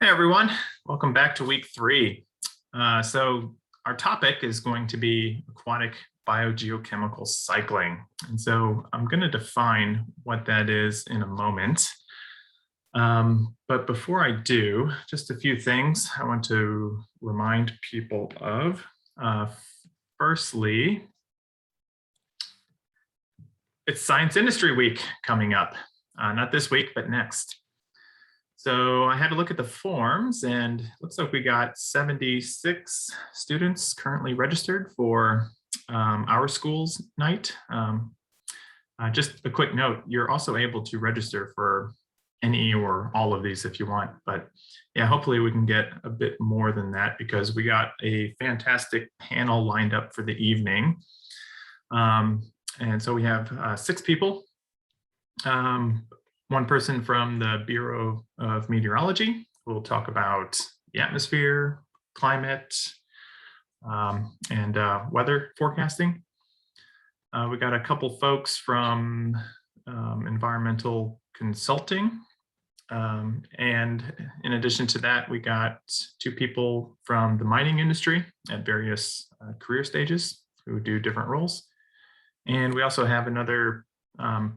Hey everyone, welcome back to week 3. So our topic is going to be aquatic biogeochemical cycling. And so I'm going to define what that is in a moment. But before I do, just a few things I want to remind people of. Firstly, it's Science Industry Week coming up, not this week, but next. So I had to look at the forms and it looks like we got 76 students currently registered for our school's night. Just a quick note, you're also able to register for any or all of these if you want, but yeah, hopefully we can get a bit more than that because we got a fantastic panel lined up for the evening. And so we have 6 people. One person from the Bureau of Meteorology will talk about the atmosphere, climate, and weather forecasting. We got a couple folks from environmental consulting. And in addition to that, we got 2 people from the mining industry at various career stages who do different roles. And we also have another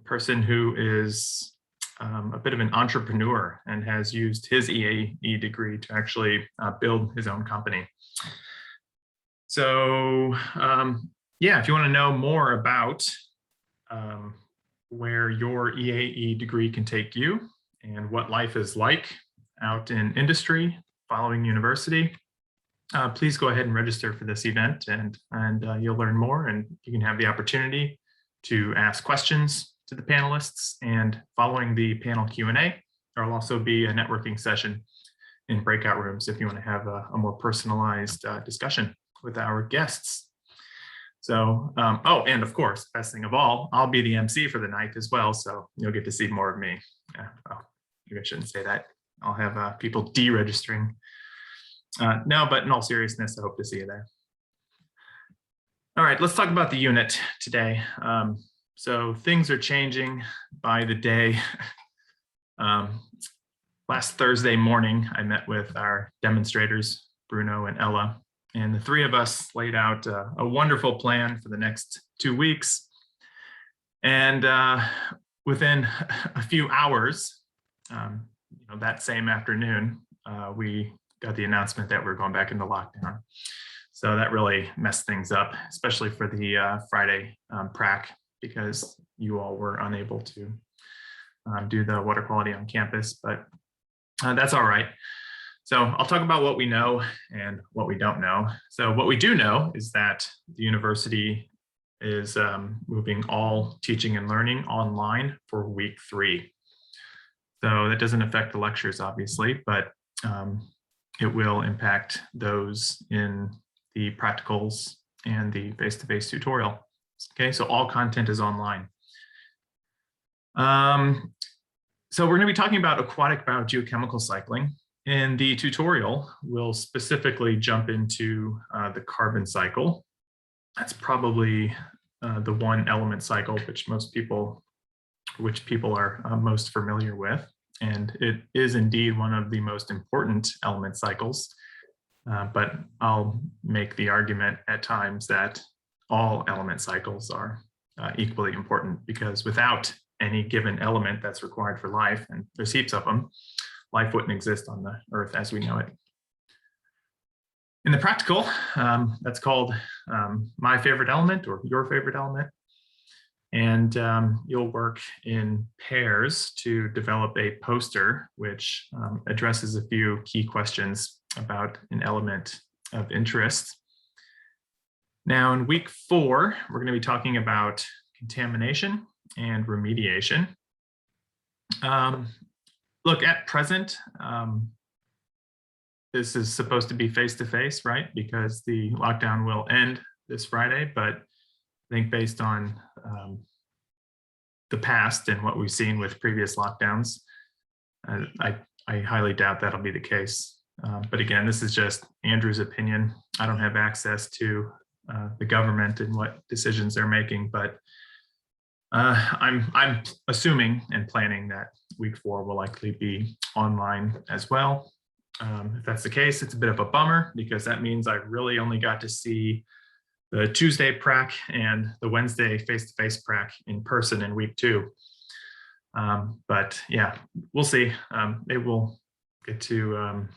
person who is a bit of an entrepreneur and has used his EAE degree to actually build his own company. So yeah, if you want to know more about where your EAE degree can take you and what life is like out in industry following university, please go ahead and register for this event and you'll learn more and you can have the opportunity to ask questions to the panelists, and following the panel Q&A, there will also be a networking session in breakout rooms if you want to have a more personalized discussion with our guests. So, oh, and of course, best thing of all, I'll be the MC for the night as well, so you'll get to see more of me. Well, maybe I shouldn't say that. I'll have people deregistering. No, but in all seriousness, I hope to see you there. All right, let's talk about the unit today. So things are changing by the day. Last Thursday morning, I met with our demonstrators, Bruno and Ella, and the 3 of us laid out a wonderful plan for the next 2 weeks. And within a few hours, that same afternoon, we got the announcement that we're going back into lockdown. So that really messed things up, especially for the Friday prac, because you all were unable to do the water quality on campus, but that's all right. So I'll talk about what we know and what we don't know. So what we do know is that the university is moving all teaching and learning online for week 3. So that doesn't affect the lectures, obviously, but it will impact those in the practicals and the face-to-face tutorial. Okay, so all content is online. So we're going to be talking about aquatic biogeochemical cycling. In the tutorial, we'll specifically jump into the carbon cycle. That's probably the one element cycle which people are most familiar with. And it is indeed one of the most important element cycles. But I'll make the argument at times that all element cycles are equally important, because without any given element that's required for life, and there's heaps of them, life wouldn't exist on the earth as we know it. In the practical, that's called my favorite element or your favorite element. And you'll work in pairs to develop a poster which addresses a few key questions about an element of interest. Now in week 4, we're going to be talking about contamination and remediation. Look, at present, this is supposed to be face-to-face, right? Because the lockdown will end this Friday, but I think based on the past and what we've seen with previous lockdowns, I highly doubt that'll be the case. But again, this is just Andrew's opinion. I don't have access to the government and what decisions they're making, but I'm assuming and planning that week 4 will likely be online as well. If that's the case, it's a bit of a bummer because that means I really only got to see the Tuesday prac and the Wednesday face-to-face prac in person in week 2. But yeah, we'll see. Maybe we'll get to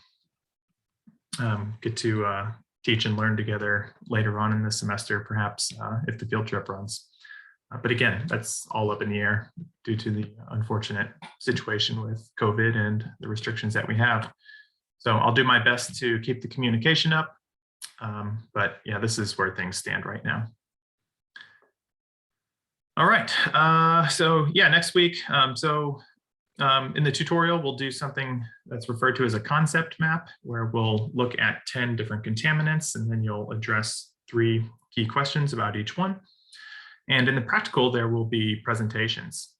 teach and learn together later on in the semester, perhaps if the field trip runs. But again, that's all up in the air due to the unfortunate situation with COVID and the restrictions that we have. So I'll do my best to keep the communication up. But yeah, this is where things stand right now. All right, so yeah, next week. In the tutorial, we'll do something that's referred to as a concept map, where we'll look at 10 different contaminants, and then you'll address 3 key questions about each one. And in the practical, there will be presentations.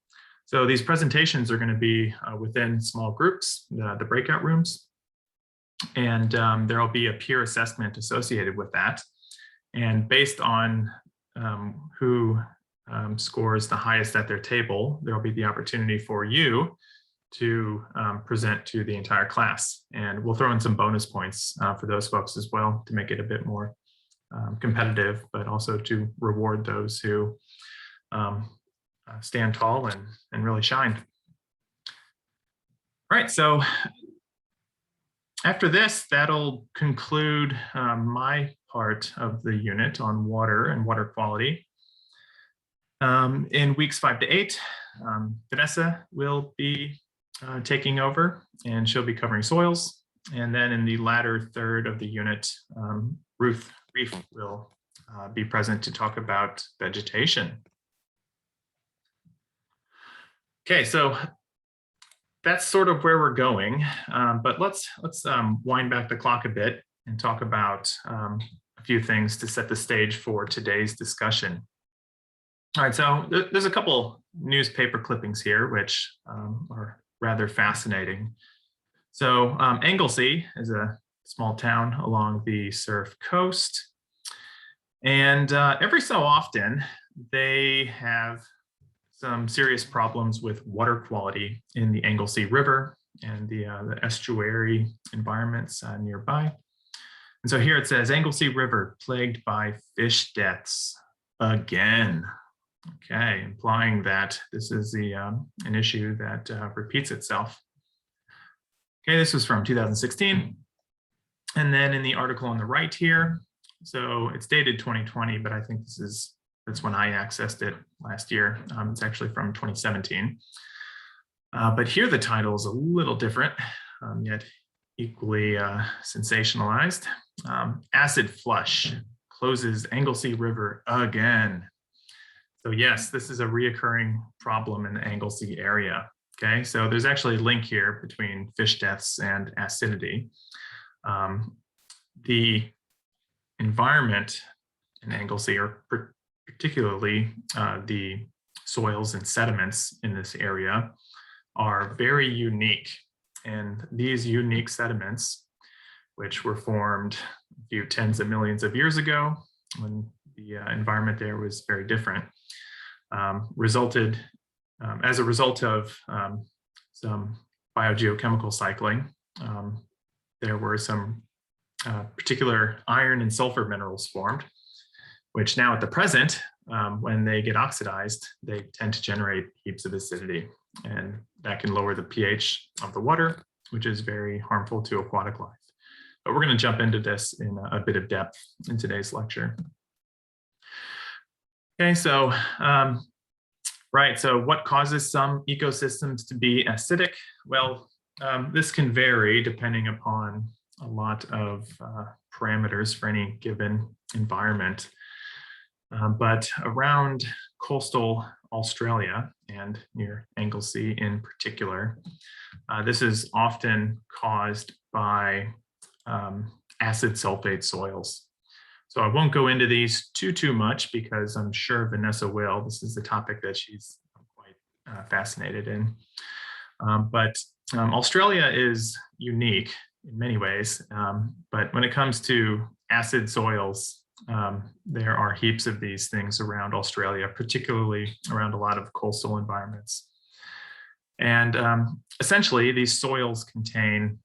So these presentations are going to be within small groups, the breakout rooms. And there will be a peer assessment associated with that. And based on who scores the highest at their table, there will be the opportunity for you to present to the entire class. And we'll throw in some bonus points for those folks as well to make it a bit more competitive, but also to reward those who stand tall and really shine. All right, so after this, that'll conclude my part of the unit on water and water quality. In weeks 5 to 8, Vanessa will be taking over, and she'll be covering soils. And then in the latter third of the unit, Ruth Reef will be present to talk about vegetation. Okay, so that's sort of where we're going, but let's wind back the clock a bit and talk about a few things to set the stage for today's discussion. All right, so there's a couple newspaper clippings here which are rather fascinating. So Anglesey is a small town along the Surf Coast, and every so often they have some serious problems with water quality in the Anglesey River and the estuary environments nearby. And so here it says, Anglesey River plagued by fish deaths again. Okay, implying that this is an issue that repeats itself. Okay, this was from 2016. And then in the article on the right here, so it's dated 2020, but I think that's when I accessed it last year. It's actually from 2017. But here the title is a little different, yet equally sensationalized. Acid flush closes Anglesey River again. So yes, this is a reoccurring problem in the Anglesey area. Okay, so there's actually a link here between fish deaths and acidity. The environment in Anglesey, or particularly the soils and sediments in this area, are very unique. And these unique sediments, which were formed a few tens of millions of years ago when the environment there was very different, resulted as a result of some biogeochemical cycling. There were some particular iron and sulfur minerals formed, which now at the present, when they get oxidized, they tend to generate heaps of acidity, and that can lower the pH of the water, which is very harmful to aquatic life. But we're going to jump into this in a bit of depth in today's lecture. Okay, so right, so what causes some ecosystems to be acidic? Well, this can vary depending upon a lot of parameters for any given environment. But around coastal Australia and near Anglesey in particular, this is often caused by acid sulfate soils. So I won't go into these too much because I'm sure Vanessa will. This is a topic that she's quite fascinated in. But Australia is unique in many ways. But when it comes to acid soils, there are heaps of these things around Australia, particularly around a lot of coastal environments. And essentially, these soils contain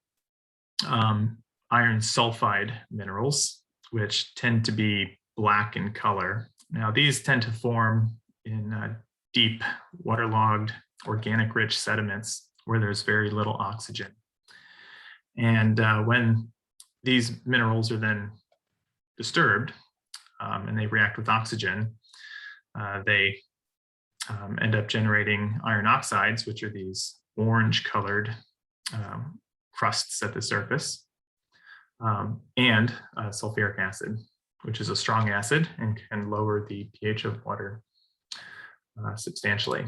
iron sulfide minerals, which tend to be black in color. Now, these tend to form in deep, waterlogged, organic-rich sediments where there's very little oxygen. And when these minerals are then disturbed and they react with oxygen, they end up generating iron oxides, which are these orange-colored crusts at the surface, and sulfuric acid, which is a strong acid and can lower the pH of water substantially.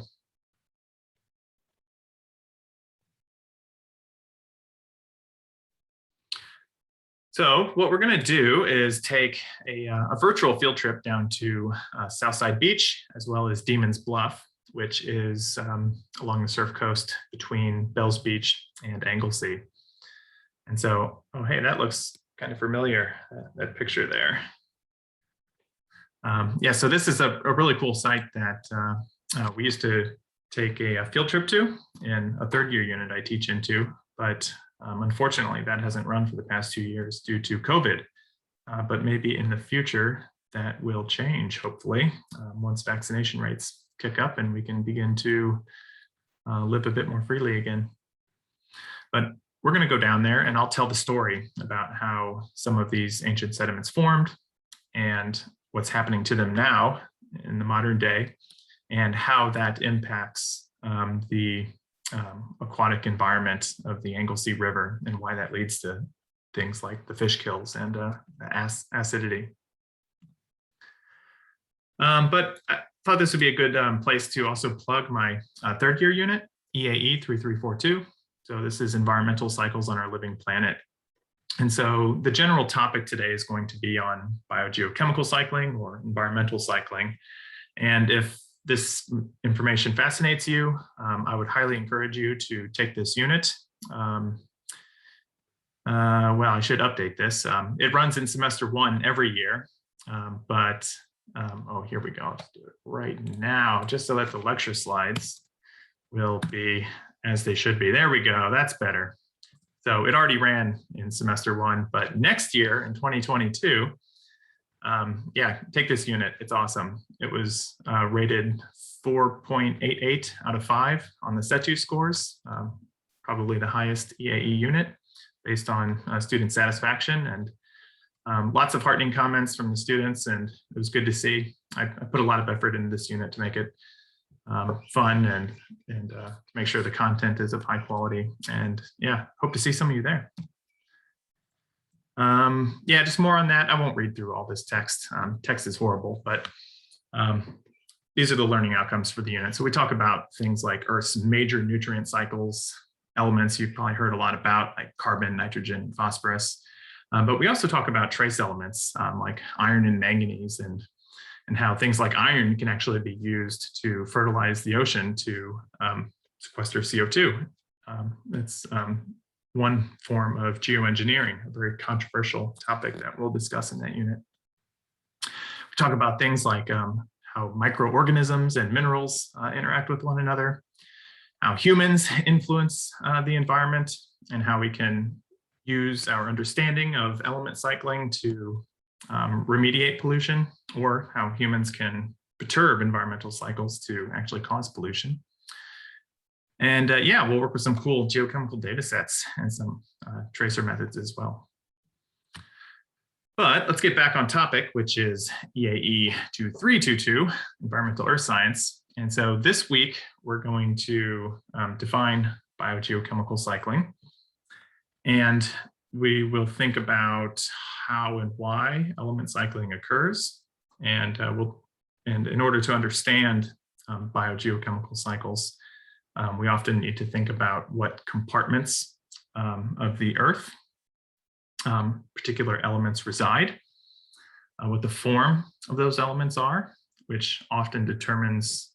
So what we're going to do is take a virtual field trip down to Southside Beach, as well as Demon's Bluff, which is along the surf coast between Bells Beach and Anglesey. And so, oh, hey, that looks kind of familiar, that picture there. Yeah, so this is a really cool site that we used to take a field trip to in a third year unit I teach into, but unfortunately that hasn't run for the past 2 years due to COVID, but maybe in the future that will change, hopefully, once vaccination rates kick up and we can begin to live a bit more freely again. But we're going to go down there and I'll tell the story about how some of these ancient sediments formed and what's happening to them now in the modern day and how that impacts the aquatic environment of the Anglesey River and why that leads to things like the fish kills and acidity. But I thought this would be a good place to also plug my third year unit, EAE2322. So this is environmental cycles on our living planet. And so the general topic today is going to be on biogeochemical cycling or environmental cycling. And if this information fascinates you, I would highly encourage you to take this unit. Well, I should update this. It runs in semester 1 every year, oh, here we go. Let's do it right now, just so that the lecture slides will be as they should be. There we go, that's better. So it already ran in semester 1, but next year in 2022, yeah, take this unit, it's awesome. It was rated 4.88 out of 5 on the CETU scores, probably the highest EAE unit based on student satisfaction, and lots of heartening comments from the students, and it was good to see. I put a lot of effort into this unit to make it fun and to make sure the content is of high quality, and yeah, hope to see some of you there. Yeah, just more on that. I won't read through all this text. Text is horrible, but these are the learning outcomes for the unit. So we talk about things like Earth's major nutrient cycles, elements you've probably heard a lot about, like carbon, nitrogen, phosphorus. But we also talk about trace elements like iron and manganese, and how things like iron can actually be used to fertilize the ocean to sequester CO2. It's one form of geoengineering, a very controversial topic that we'll discuss in that unit. We talk about things like how microorganisms and minerals interact with one another, how humans influence the environment, and how we can use our understanding of element cycling to remediate pollution, or how humans can perturb environmental cycles to actually cause pollution. And yeah, we'll work with some cool geochemical data sets and some tracer methods as well. But let's get back on topic, which is EAE2322, Environmental Earth Science. And so this week, we're going to define biogeochemical cycling. And we will think about how and why element cycling occurs. And in order to understand biogeochemical cycles, we often need to think about what compartments of the Earth particular elements reside, what the form of those elements are, which often determines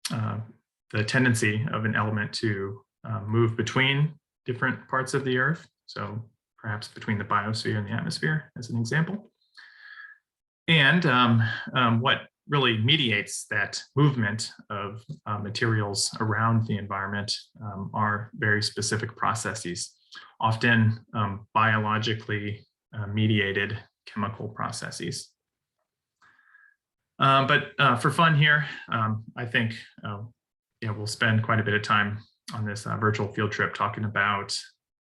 the tendency of an element to move between different parts of the Earth. So perhaps between the biosphere and the atmosphere, as an example. And what really mediates that movement of materials around the environment are very specific processes. often biologically mediated chemical processes. But for fun here, I think we'll spend quite a bit of time on this virtual field trip talking about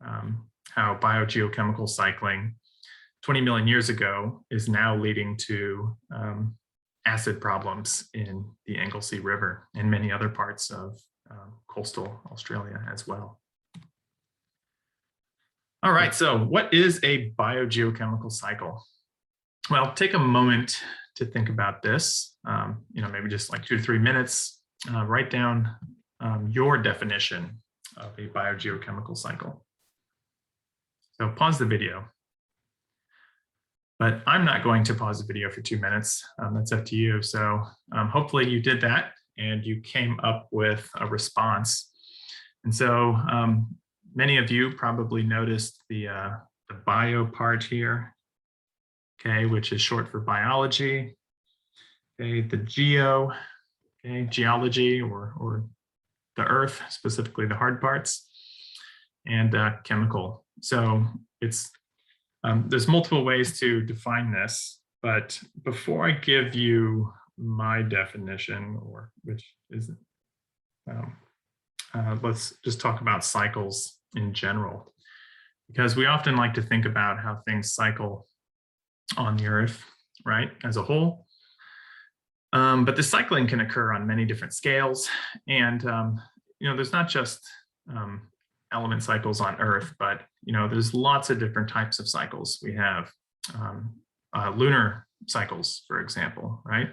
how biogeochemical cycling 20 million years ago is now leading to acid problems in the Anglesey River and many other parts of coastal Australia as well. All right, so what is a biogeochemical cycle? Well, take a moment to think about this, maybe just like 2 to 3 minutes, write down your definition of a biogeochemical cycle. So pause the video. But I'm not going to pause the video for 2 minutes. That's up to you. So hopefully you did that and you came up with a response. And so many of you probably noticed the bio part here, okay, which is short for biology. Okay, the geo, okay, geology or the earth, specifically the hard parts, and chemical. So it's there's multiple ways to define this, but before I give you my definition, or which is, let's just talk about cycles in general, because we often like to think about how things cycle on the earth, right, as a whole. But the cycling can occur on many different scales, and there's not just element cycles on Earth, but there's lots of different types of cycles. We have lunar cycles, for example, right?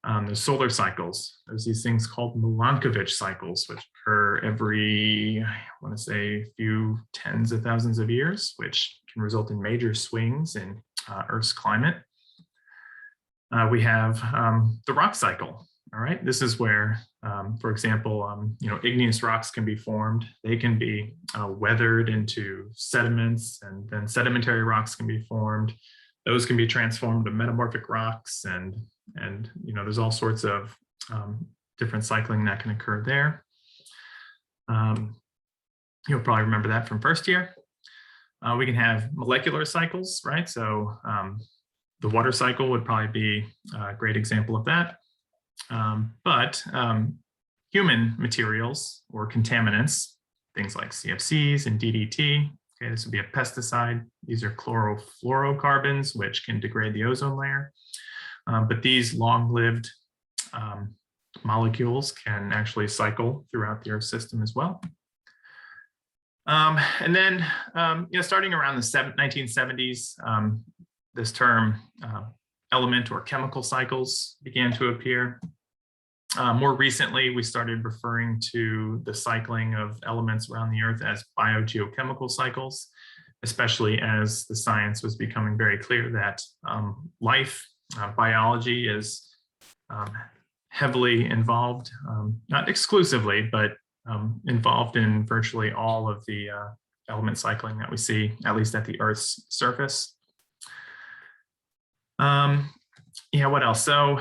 There's solar cycles. There's these things called Milankovitch cycles, which occur every, I want to say, a few tens of thousands of years, which can result in major swings in Earth's climate. We have the rock cycle. All right, this is where, for example, igneous rocks can be formed. They can be weathered into sediments, and then sedimentary rocks can be formed. Those can be transformed to metamorphic rocks, and there's all sorts of different cycling that can occur there. You'll probably remember that from first year. We can have molecular cycles, right? So the water cycle would probably be a great example of that. But human materials or contaminants, things like CFCs and DDT, okay, this would be a pesticide. These are chlorofluorocarbons, which can degrade the ozone layer. But these long-lived molecules can actually cycle throughout the Earth system as well. And then, starting around the 1970s, this term element or chemical cycles began to appear. More recently, we started referring to the cycling of elements around the Earth as biogeochemical cycles, especially as the science was becoming very clear that life, biology is heavily involved, not exclusively, but involved in virtually all of the element cycling that we see, at least at the Earth's surface. What else? So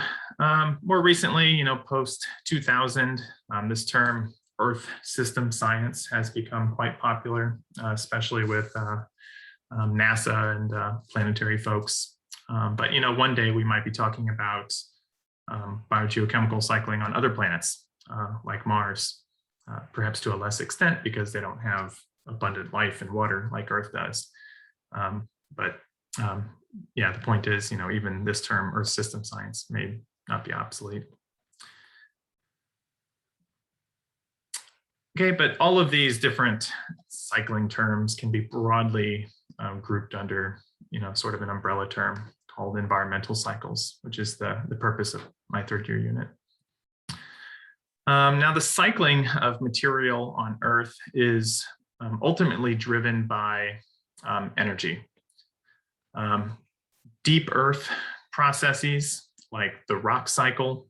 more recently, post 2000, this term Earth system science has become quite popular, especially with NASA and planetary folks. But one day we might be talking about biogeochemical cycling on other planets, like Mars, perhaps to a less extent because they don't have abundant life and water like Earth does. The point is, even this term Earth system science may not be obsolete. Okay, but all of these different cycling terms can be broadly grouped under, sort of an umbrella term called environmental cycles, which is the purpose of my third year unit. Now, the cycling of material on Earth is ultimately driven by energy. Deep Earth processes like the rock cycle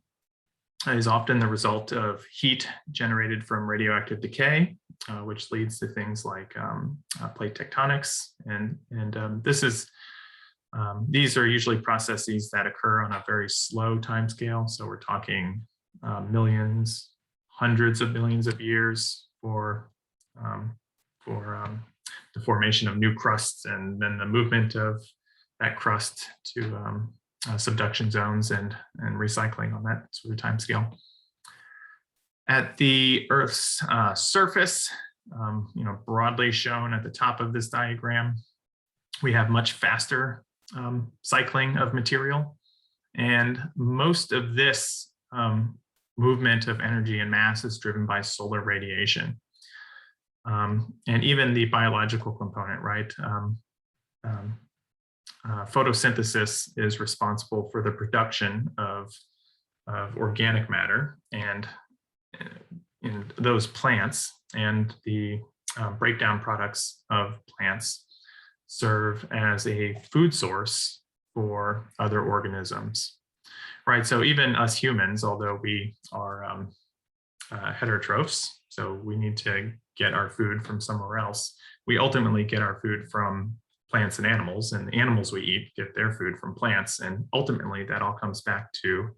is often the result of heat generated from radioactive decay, which leads to things like plate tectonics. And these are usually processes that occur on a very slow time scale. So we're talking millions, hundreds of millions of years for the formation of new crusts and then the movement of that crust to subduction zones and recycling on that sort of time scale. At the Earth's surface, broadly shown at the top of this diagram, we have much faster cycling of material. And most of this movement of energy and mass is driven by solar radiation. And even the biological component, right? Photosynthesis is responsible for the production of organic matter and in those plants, and the breakdown products of plants serve as a food source for other organisms, right? So even us humans, although we are heterotrophs, so we need to get our food from somewhere else, we ultimately get our food from plants and animals, and the animals we eat get their food from plants, and ultimately that all comes back to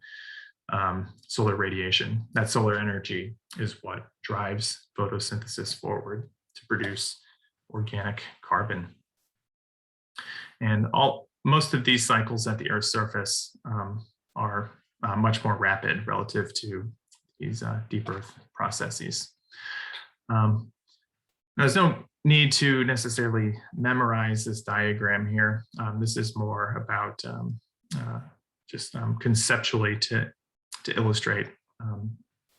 solar radiation. That solar energy is what drives photosynthesis forward to produce organic carbon. And most of these cycles at the Earth's surface are much more rapid relative to these deep Earth processes. There's no need to necessarily memorize this diagram here. This is more about just conceptually to illustrate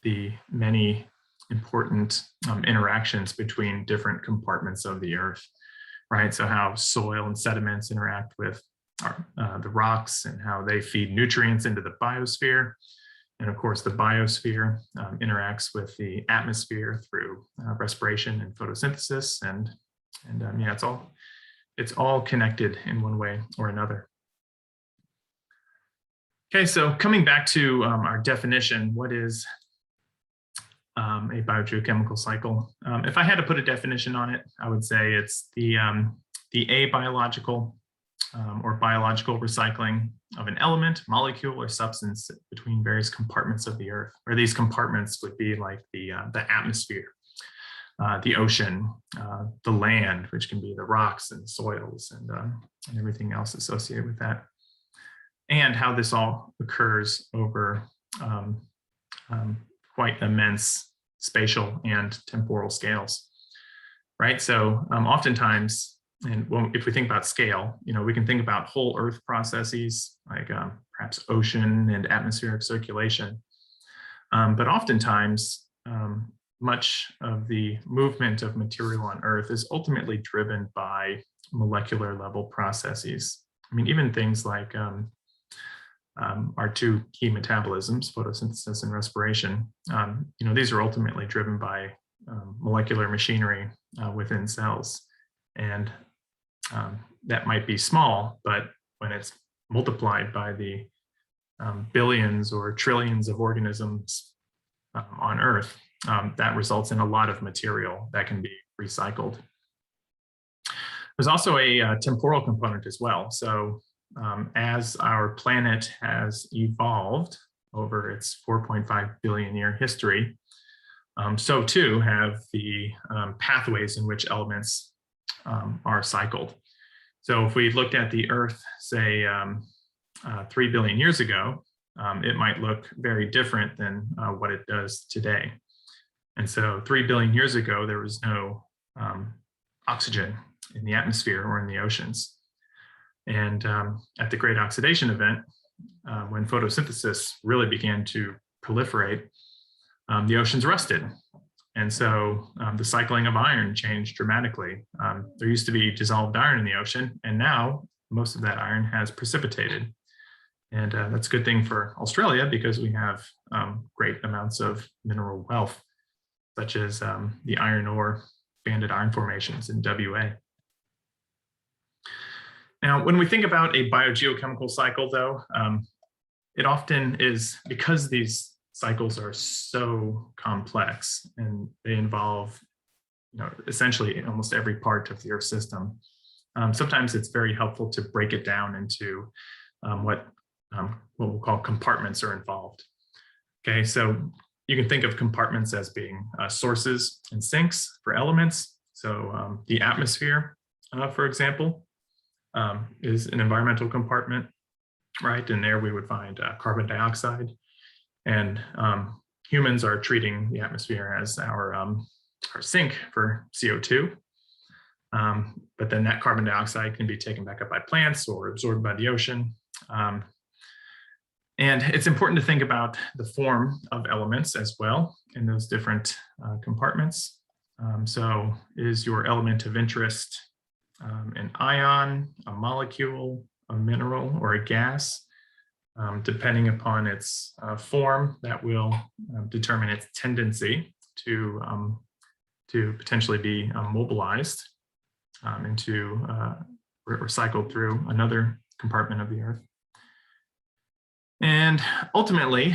the many important interactions between different compartments of the Earth, right? So how soil and sediments interact with the rocks and how they feed nutrients into the biosphere. And of course, the biosphere interacts with the atmosphere through respiration and photosynthesis. And yeah, it's all connected in one way or another. Okay, so coming back to our definition, what is a biogeochemical cycle? If I had to put a definition on it, I would say it's the abiological or biological recycling of an element, molecule, or substance between various compartments of the Earth. Or these compartments would be like the atmosphere, the ocean, the land, which can be the rocks and soils and everything else associated with that. And how this all occurs over quite immense spatial and temporal scales, right? So oftentimes, and if we think about scale, we can think about whole Earth processes like perhaps ocean and atmospheric circulation. But oftentimes, much of the movement of material on Earth is ultimately driven by molecular level processes. I mean, even things like our two key metabolisms, photosynthesis and respiration, these are ultimately driven by molecular machinery within cells. And that might be small, but when it's multiplied by the billions or trillions of organisms on Earth, that results in a lot of material that can be recycled. There's also a temporal component as well. So as our planet has evolved over its 4.5 billion year history, so too have the pathways in which elements are cycled. So if we looked at the Earth, say 3 billion years ago, it might look very different than what it does today. And so 3 billion years ago, there was no oxygen in the atmosphere or in the oceans. And at the Great Oxidation Event, when photosynthesis really began to proliferate, the oceans rusted. And so the cycling of iron changed dramatically. There used to be dissolved iron in the ocean, and now most of that iron has precipitated. And that's a good thing for Australia because we have great amounts of mineral wealth, such as the iron ore banded iron formations in WA. Now, when we think about a biogeochemical cycle, though, it often is, because these cycles are so complex and they involve, essentially almost every part of the Earth system. Sometimes it's very helpful to break it down into what we'll call compartments are involved. Okay, so you can think of compartments as being sources and sinks for elements. So the atmosphere, for example, is an environmental compartment, right? And there we would find carbon dioxide. And humans are treating the atmosphere as our sink for CO2. But then that carbon dioxide can be taken back up by plants or absorbed by the ocean. And it's important to think about the form of elements as well in those different compartments. So is your element of interest an ion, a molecule, a mineral, or a gas? Depending upon its form, that will determine its tendency to potentially be mobilized into or cycled through another compartment of the Earth. And ultimately,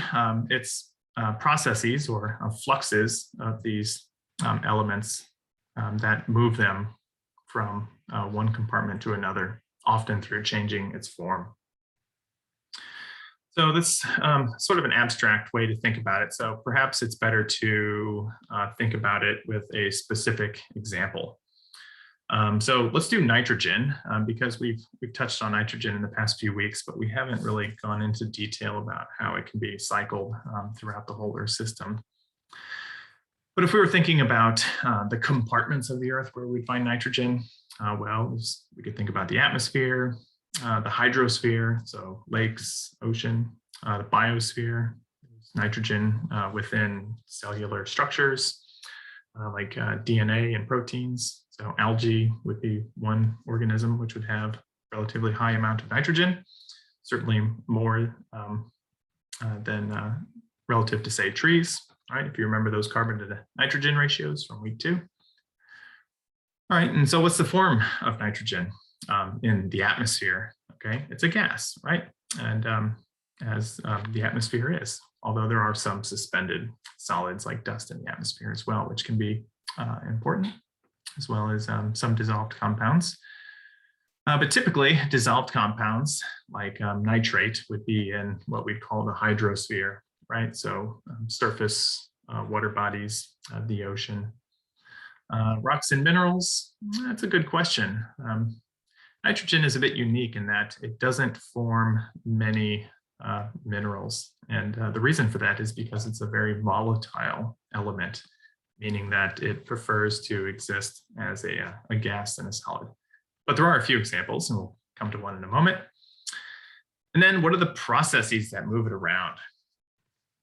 it's processes or fluxes of these elements that move them from one compartment to another, often through changing its form. So this sort of an abstract way to think about it. So perhaps it's better to think about it with a specific example. So let's do nitrogen, because we've touched on nitrogen in the past few weeks, but we haven't really gone into detail about how it can be cycled throughout the whole Earth system. But if we were thinking about the compartments of the Earth where we find nitrogen, well, we could think about the atmosphere, the hydrosphere, so lakes, ocean, the biosphere, nitrogen within cellular structures like DNA and proteins. So algae would be one organism which would have relatively high amount of nitrogen, certainly more than relative to, say, trees, right? If you remember those carbon to nitrogen ratios from week 2. All right, and so what's the form of nitrogen in the atmosphere? Okay, it's a gas, right? And as the atmosphere is, although there are some suspended solids like dust in the atmosphere as well, which can be important, as well as some dissolved compounds. But typically, dissolved compounds like nitrate would be in what we'd call the hydrosphere, right? So surface water bodies, the ocean. Rocks and minerals, that's a good question. Nitrogen is a bit unique in that it doesn't form many minerals. And the reason for that is because it's a very volatile element, meaning that it prefers to exist as a gas and a solid. But there are a few examples, and we'll come to one in a moment. And then what are the processes that move it around?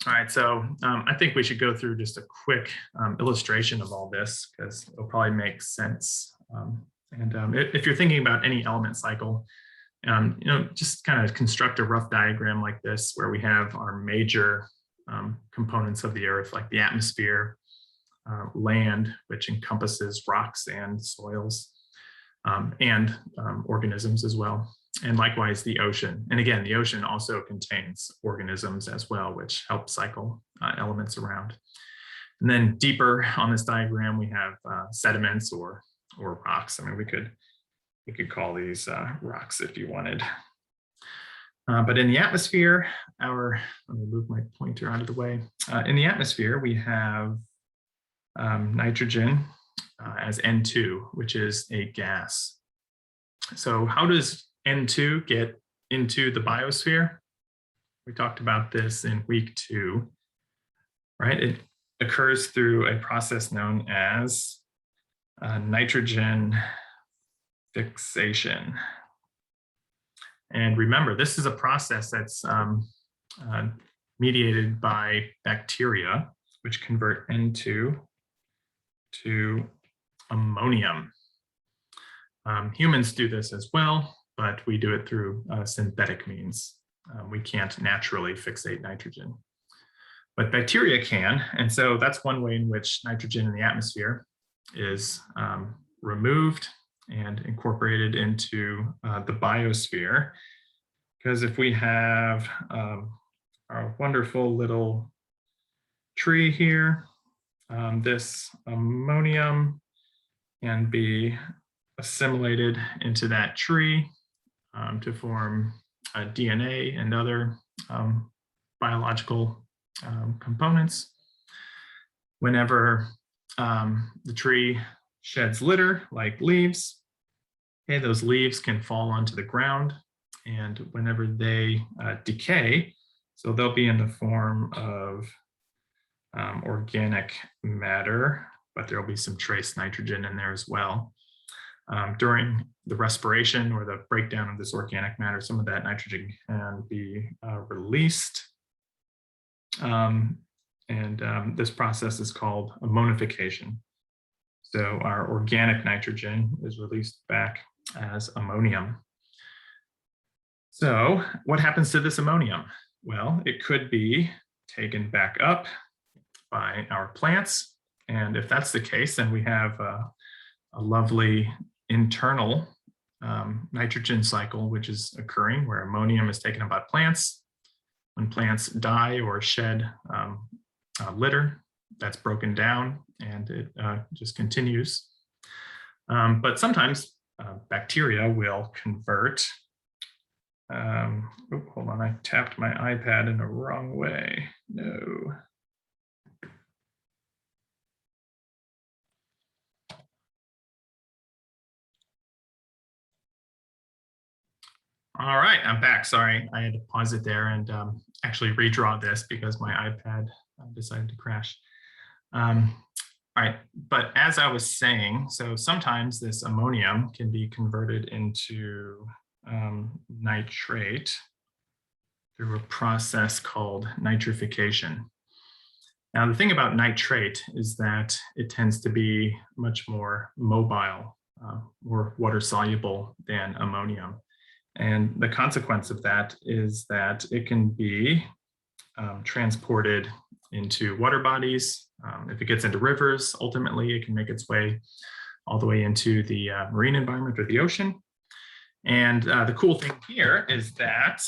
All right, so I think we should go through just a quick illustration of all this, because it'll probably make sense. If you're thinking about any element cycle, just kind of construct a rough diagram like this, where we have our major components of the Earth, like the atmosphere, land, which encompasses rocks and soils, and organisms as well. And likewise, the ocean. And again, the ocean also contains organisms as well, which help cycle elements around. And then deeper on this diagram, we have sediments or rocks. I mean, we could call these rocks if you wanted. But in the atmosphere, let me move my pointer out of the way. In the atmosphere, we have nitrogen as N2, which is a gas. So how does N2 get into the biosphere? We talked about this in week 2, right? It occurs through a process known as nitrogen fixation. And remember, this is a process that's mediated by bacteria, which convert N2 to ammonium. Humans do this as well, but we do it through synthetic means. We can't naturally fixate nitrogen, but bacteria can. And so that's one way in which nitrogen in the atmosphere is removed and incorporated into the biosphere. Because if we have our wonderful little tree here, this ammonium can be assimilated into that tree to form DNA and other biological components. Whenever the tree sheds litter like leaves. Okay, those leaves can fall onto the ground, and whenever they decay, so they'll be in the form of organic matter, but there'll be some trace nitrogen in there as well. During the respiration or the breakdown of this organic matter, some of that nitrogen can be released. This process is called ammonification. So our organic nitrogen is released back as ammonium. So what happens to this ammonium? Well, it could be taken back up by our plants. And if that's the case, then we have a lovely internal nitrogen cycle, which is occurring where ammonium is taken up by plants. When plants die or shed litter, that's broken down and it just continues. But sometimes bacteria will convert. Hold on, I tapped my iPad in the wrong way. No. All right, I'm back. Sorry, I had to pause it there and actually redraw this because my iPad decided to crash. All right, but as I was saying, so sometimes this ammonium can be converted into nitrate through a process called nitrification. Now, the thing about nitrate is that it tends to be much more mobile, more water soluble than ammonium. And the consequence of that is that it can be transported into water bodies. If it gets into rivers, ultimately it can make its way all the way into the marine environment or the ocean. And the cool thing here is that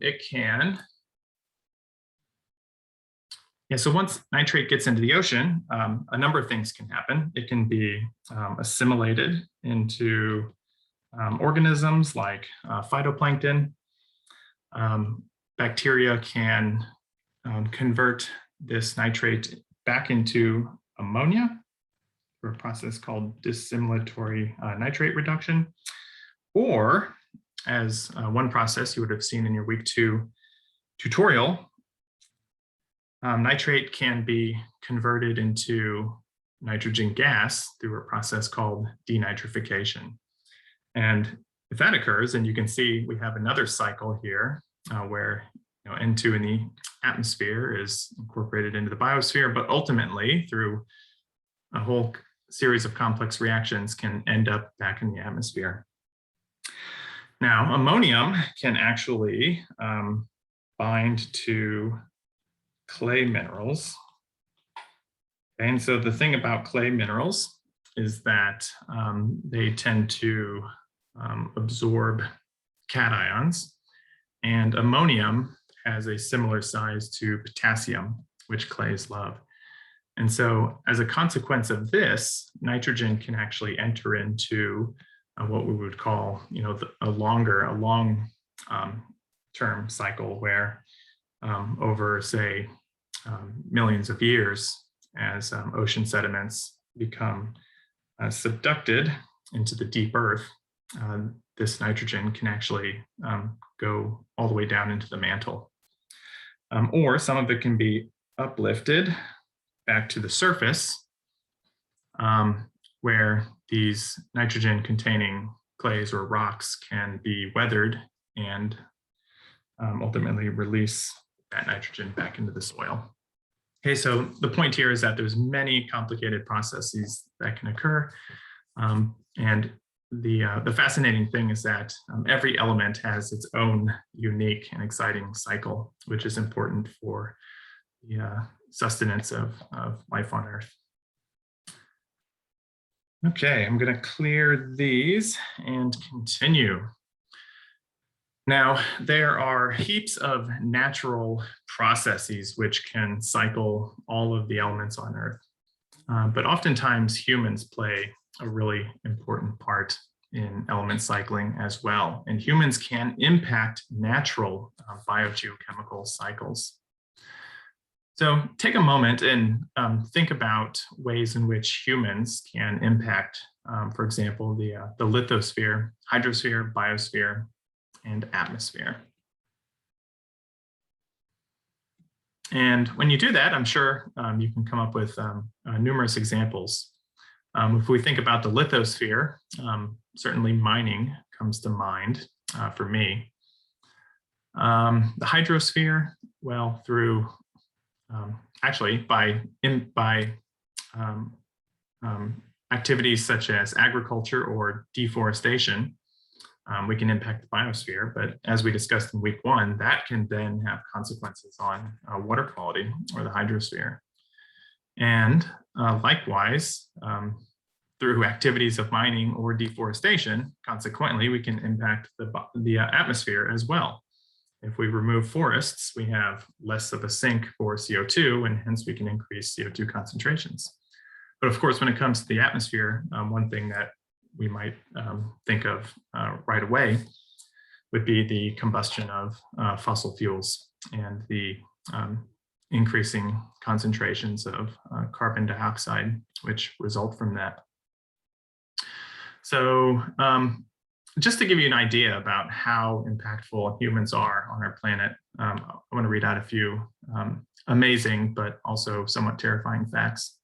it can, so once nitrate gets into the ocean, a number of things can happen. It can be assimilated into organisms like phytoplankton. Bacteria can convert this nitrate back into ammonia through a process called dissimilatory nitrate reduction. Or, as one process you would have seen in your week 2 tutorial, nitrate can be converted into nitrogen gas through a process called denitrification. And if that occurs, and you can see we have another cycle here where N2 in the atmosphere is incorporated into the biosphere, but ultimately through a whole series of complex reactions can end up back in the atmosphere. Now, ammonium can actually bind to clay minerals. And so the thing about clay minerals is that they tend to absorb cations, and ammonium has a similar size to potassium, which clays love. And so as a consequence of this, nitrogen can actually enter into what we would call, a long term cycle where over, say, millions of years, as ocean sediments become subducted into the deep earth, this nitrogen can actually go all the way down into the mantle. Or some of it can be uplifted back to the surface, where these nitrogen containing clays or rocks can be weathered and ultimately release that nitrogen back into the soil. Okay, so the point here is that there's many complicated processes that can occur. And the fascinating thing is that every element has its own unique and exciting cycle, which is important for the sustenance of life on Earth. Okay, I'm going to clear these and continue. Now, there are heaps of natural processes which can cycle all of the elements on Earth. But oftentimes humans play a really important part in element cycling as well. And humans can impact natural biogeochemical cycles. So take a moment and think about ways in which humans can impact, for example, the lithosphere, hydrosphere, biosphere, and atmosphere. And when you do that, I'm sure you can come up with numerous examples. If we think about the lithosphere, certainly mining comes to mind for me. The hydrosphere, well, through actually by activities such as agriculture or deforestation, we can impact the biosphere. But as we discussed in week 1, that can then have consequences on water quality or the hydrosphere. And likewise, through activities of mining or deforestation, consequently, we can impact the atmosphere as well. If we remove forests, we have less of a sink for CO2, and hence we can increase CO2 concentrations. But of course, when it comes to the atmosphere, one thing that we might think of right away would be the combustion of fossil fuels and the increasing concentrations of carbon dioxide, which result from that. So just to give you an idea about how impactful humans are on our planet, I want to read out a few amazing but also somewhat terrifying facts.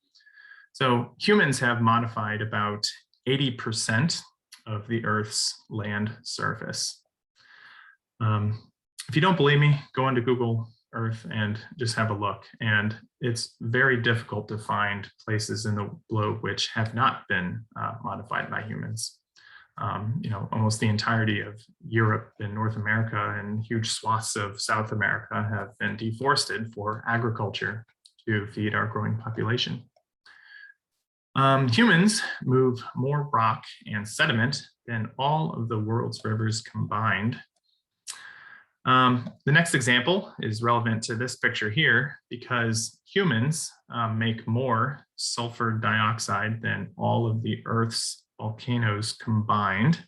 So humans have modified about 80% of the Earth's land surface. If you don't believe me, go onto Google Earth and just have a look. And it's very difficult to find places in the globe which have not been modified by humans. Almost the entirety of Europe and North America and huge swaths of South America have been deforested for agriculture to feed our growing population. Humans move more rock and sediment than all of the world's rivers combined. The next example is relevant to this picture here because humans make more sulfur dioxide than all of the Earth's volcanoes combined.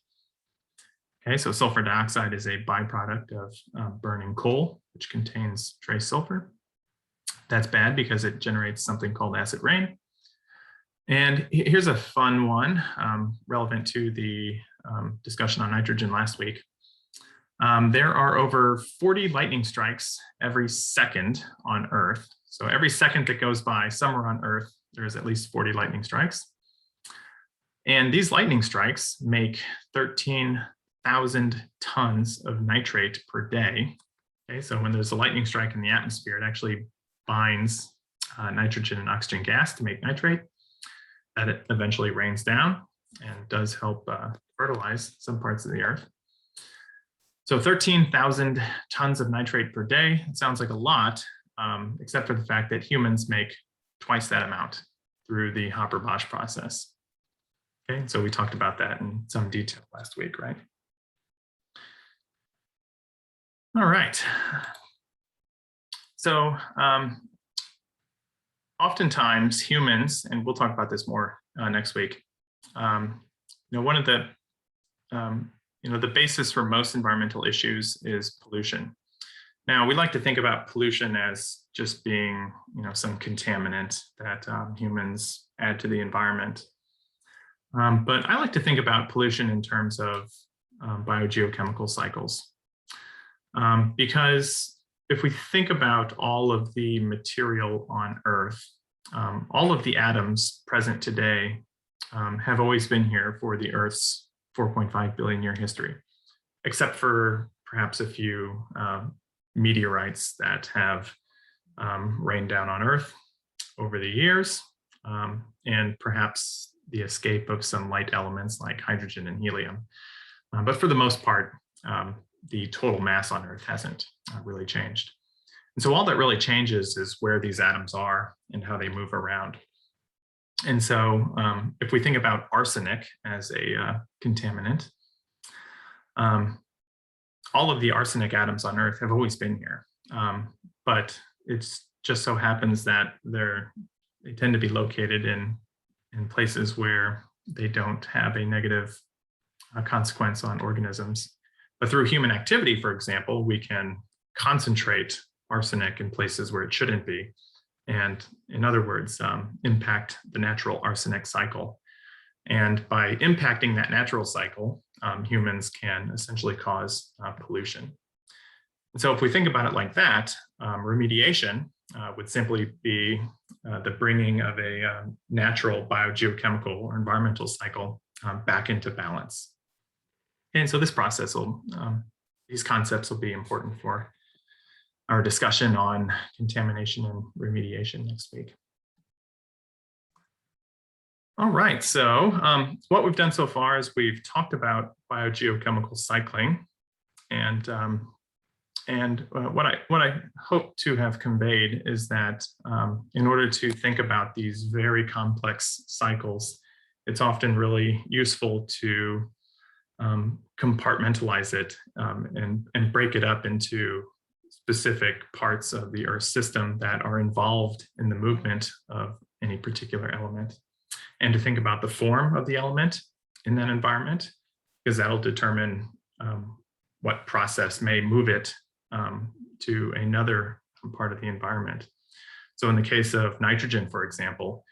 Okay, so sulfur dioxide is a byproduct of burning coal, which contains trace sulfur. That's bad because it generates something called acid rain. And here's a fun one relevant to the discussion on nitrogen last week. There are over 40 lightning strikes every second on Earth. So every second that goes by somewhere on Earth, there's at least 40 lightning strikes. And these lightning strikes make 13,000 tons of nitrate per day. Okay, so when there's a lightning strike in the atmosphere, it actually binds nitrogen and oxygen gas to make nitrate. That it eventually rains down and does help fertilize some parts of the Earth. So 13,000 tons of nitrate per day, it sounds like a lot, except for the fact that humans make twice that amount through the Haber-Bosch process. Okay, so we talked about that in some detail last week, right? All right. So oftentimes humans, and we'll talk about this more next week, one of the the basis for most environmental issues is pollution. Now, we like to think about pollution as just being, some contaminant that humans add to the environment. But I like to think about pollution in terms of biogeochemical cycles. Because if we think about all of the material on Earth, all of the atoms present today have always been here for the Earth's 4.5 billion year history, except for perhaps a few meteorites that have rained down on Earth over the years, and perhaps the escape of some light elements like hydrogen and helium. But for the most part, the total mass on Earth hasn't really changed. And so all that really changes is where these atoms are and how they move around. And so if we think about arsenic as a contaminant, all of the arsenic atoms on Earth have always been here. But it just so happens that they tend to be located in places where they don't have a negative consequence on organisms. But through human activity, for example, we can concentrate arsenic in places where it shouldn't be, and in other words, impact the natural arsenic cycle. And by impacting that natural cycle, humans can essentially cause pollution. And so if we think about it like that, remediation would simply be the bringing of a natural biogeochemical or environmental cycle back into balance. And so this process will, these concepts will be important for our discussion on contamination and remediation next week. All right, so what we've done so far is we've talked about biogeochemical cycling, and what I hope to have conveyed is that in order to think about these very complex cycles, it's often really useful to compartmentalize it and break it up into specific parts of the Earth system that are involved in the movement of any particular element, and to think about the form of the element in that environment, because that'll determine what process may move it to another part of the environment. So in the case of nitrogen, for example,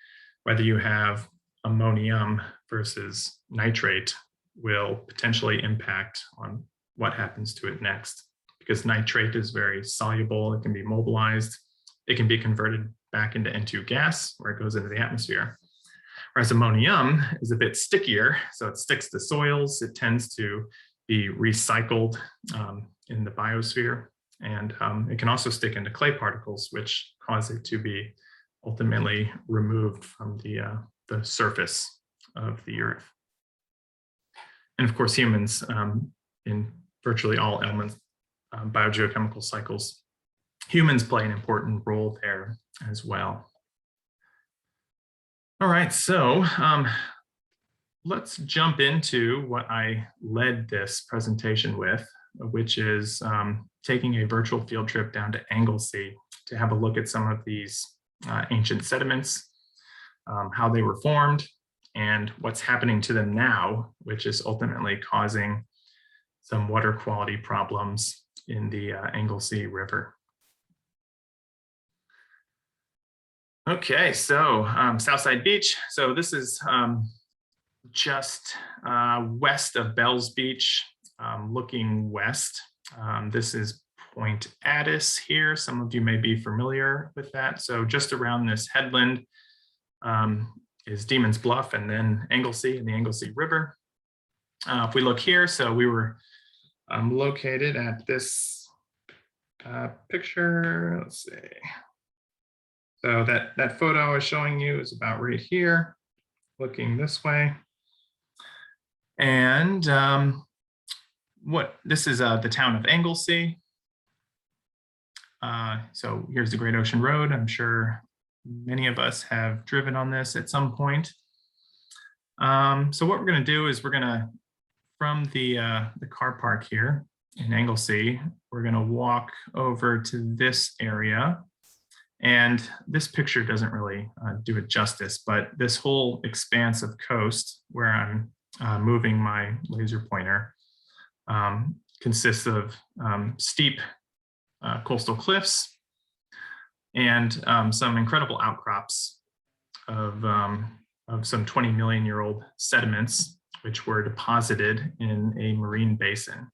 whether you have ammonium versus nitrate will potentially impact on what happens to it next, because nitrate is very soluble, it can be mobilized, it can be converted back into N2 gas where it goes into the atmosphere. Whereas ammonium is a bit stickier, so it sticks to soils, it tends to be recycled in the biosphere, and it can also stick into clay particles, which cause it to be ultimately removed from the surface of the Earth. And of course, humans in virtually all elements, biogeochemical cycles, humans play an important role there as well. All right, so let's jump into what I led this presentation with, which is taking a virtual field trip down to Anglesey to have a look at some of these ancient sediments, how they were formed, and what's happening to them now, which is ultimately causing some water quality problems in the Anglesey River. Okay, so Southside Beach. So this is just west of Bells Beach, looking west. This is Point Addis here. Some of you may be familiar with that. So just around this headland is Demon's Bluff and then Anglesey and the Anglesey River. If we look here, so we were located at this picture, let's see. So that photo I was showing you is about right here, looking this way. And this is the town of Anglesey. So here's the Great Ocean Road. I'm sure many of us have driven on this at some point. So what we're going to do is we're going to, from the car park here in Anglesey, we're going to walk over to this area. And this picture doesn't really do it justice, but this whole expanse of coast where I'm moving my laser pointer consists of steep coastal cliffs and some incredible outcrops of some 20 million year old sediments, which were deposited in a marine basin.